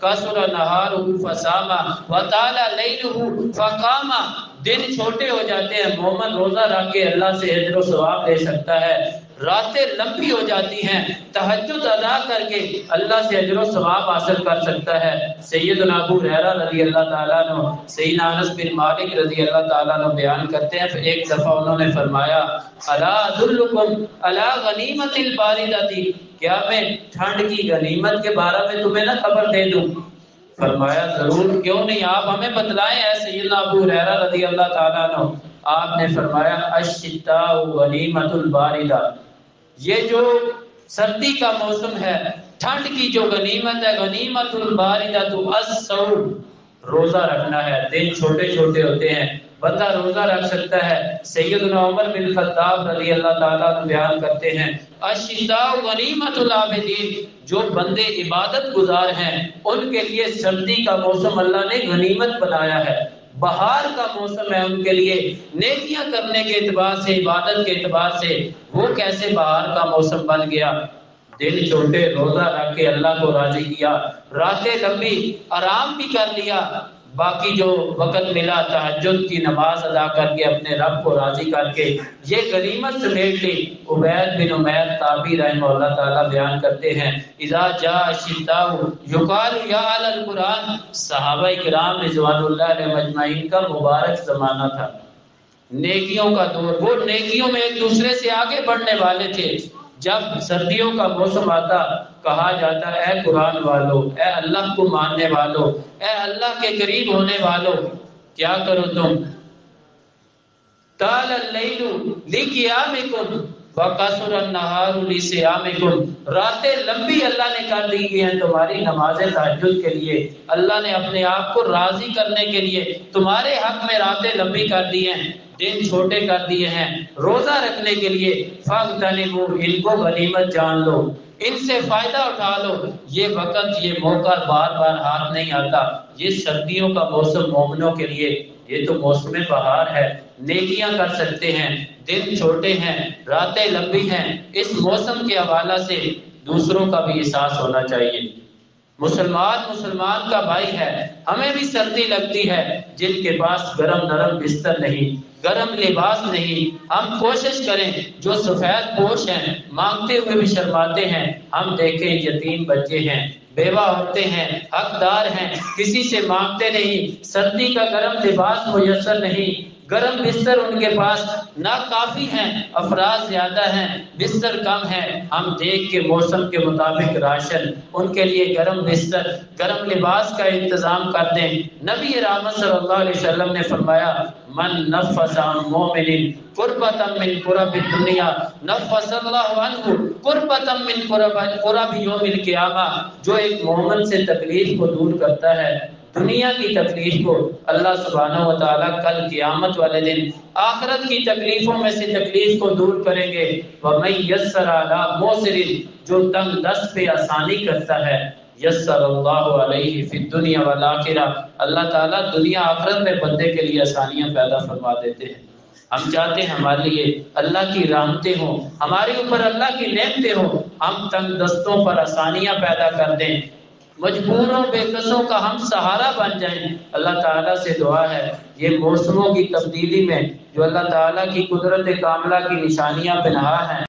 کسر نہارہ فصاما وطال لیلہ فقاما، دن چھوٹے ہو جاتے ہیں، مومن روزہ رکھ کے اللہ سے اجر و ثواب لے سکتا ہے، راتیں لمبی ہو جاتی ہیں، تہجد ادا کر کے اللہ سے اجر و ثواب حاصل کر سکتا ہے۔ سیدنا ابو ہریرہ رضی اللہ تعالیٰ عنہ، سیدنا انس بن مالک رضی اللہ تعالیٰ عنہ بیان کرتے ہیں، ایک دفعہ انہوں نے فرمایا الا ادلکم علی غنیمۃ الباردۃ، کیا میں ٹھنڈ کی غنیمت کے بارے میں تمہیں نہ خبر دے دوں؟ فرمایا ضرور، کیوں نہیں، آپ ہمیں بتلائیں اے سیدنا ابو ہریرہ رضی اللہ تعالیٰ عنہ۔ آپ نے فرمایا الشتاء غنیمۃ الباردۃ، یہ جو سردی کا موسم ہے، ٹھنڈ کی جو غنیمت ہے، غنیمۃ الباردۃ الصوم، روزہ رکھنا ہے۔ دن چھوٹے چھوٹے ہوتے ہیں، بندہ روزہ رکھ سکتا ہے۔ سیدنا عمر بن خطاب رضی اللہ تعالیٰ عنہ بیان کرتے ہیں الشتاء غنیمۃ العابدین، جو بندے عبادت گزار ہیں ان کے لیے سردی کا موسم اللہ نے غنیمت بنایا ہے، بہار کا موسم ہے ان کے لیے نیکیاں کرنے کے اعتبار سے، عبادت کے اعتبار سے۔ وہ کیسے بہار کا موسم بن گیا؟ دن چھوٹے، روزہ رکھ کے اللہ کو راضی کیا، راتیں لمبی، آرام بھی کر لیا، باقی جو وقت ملا تہجد کی نماز ادا کر کے اپنے رب کو راضی کر کے یہ غنیمت سمیٹ لی۔ عبید بن عمیر تابعی رحمہ اللہ تعالیٰ بیان کرتے ہیں اذا جاء الشتاء یقال یا اہل القرآن، صحابہ کرام رضوان اللہ علیہم اجمعین کا مبارک زمانہ تھا، نیکیوں کا دور، وہ نیکیوں میں ایک دوسرے سے آگے بڑھنے والے تھے۔ جب سردیوں کا موسم آتا کہا جاتا اے قرآن والو، اے اللہ کو ماننے والو، اے اللہ کے قریب ہونے والو، کیا کرو تم؟ طال اللیل لقیامکم وقصر النہار لصیامکم، راتیں لمبی اللہ نے کر دی ہیں تمہاری نماز تہجد کے لیے، اللہ نے اپنے آپ کو راضی کرنے کے لیے تمہارے حق میں راتیں لمبی کر دی ہیں، دن چھوٹے کر دیے ہیں روزہ رکھنے کے لیے۔ فاغتنموا، ان کو غنیمت جان لو، ان سے فائدہ اٹھا لو، یہ وقت، یہ موقع بار بار ہاتھ نہیں آتا۔ یہ سردیوں کا موسم مومنوں کے لیے، یہ تو موسم بہار ہے، نیکیاں کر سکتے ہیں، دن چھوٹے ہیں، راتیں لمبی ہیں۔ اس موسم کے حوالہ سے دوسروں کا بھی احساس ہونا چاہیے۔ مسلمان کا بھائی ہے، ہمیں بھی سردی لگتی ہے، جن کے پاس گرم نرم بستر نہیں، گرم لباس نہیں، ہم کوشش کریں، جو سفید پوش ہیں مانگتے ہوئے بھی شرماتے ہیں، ہم دیکھیں یتیم بچے ہیں، بیوہ عورتیں ہیں، حقدار ہیں، کسی سے مانگتے نہیں، سردی کا گرم لباس میسر نہیں، گرم بستر ان کے پاس ناکافی ہیں، افراد زیادہ ہیں، بستر کم ہے، ہم دیکھ کے موسم کے مطابق راشن، ان کے لیے گرم بستر، گرم لباس کا انتظام کر دیں۔ نبی رحمت صلی اللہ علیہ وسلم نے فرمایا من نفس عن مومن قربۃ من قرب الدنیا نفس اللہ عنہ قربۃ من قرب یوم القیامہ، جو ایک مومن سے تکلیف کو دور کرتا ہے، دنیا کی تکلیف کو، اللہ سبحانہ و تعالیٰ کل قیامت والے دن آخرت کی تکلیفوں میں سے تکلیف کو دور کریں گے۔ وَمَن يَسَّرَ عَلَى مُعْسِرٍ، جو تنگ دست پہ آسانی کرتا ہے، یسر اللہ علیہ فی الدنیا والآخرہ، اللہ تعالیٰ دنیا آخرت میں بندے کے لیے آسانیاں پیدا فرما دیتے ہیں۔ ہم چاہتے ہیں ہمارے لیے اللہ کی رحمتیں ہوں، ہمارے اوپر اللہ کی نعمتیں ہوں، ہم تنگ دستوں پر آسانیاں پیدا کر دیں، مجبوروں بے کسوں کا ہم سہارا بن جائیں۔ اللہ تعالیٰ سے دعا ہے یہ موسموں کی تبدیلی میں جو اللہ تعالیٰ کی قدرت کاملہ کی نشانیاں پنہا ہیں،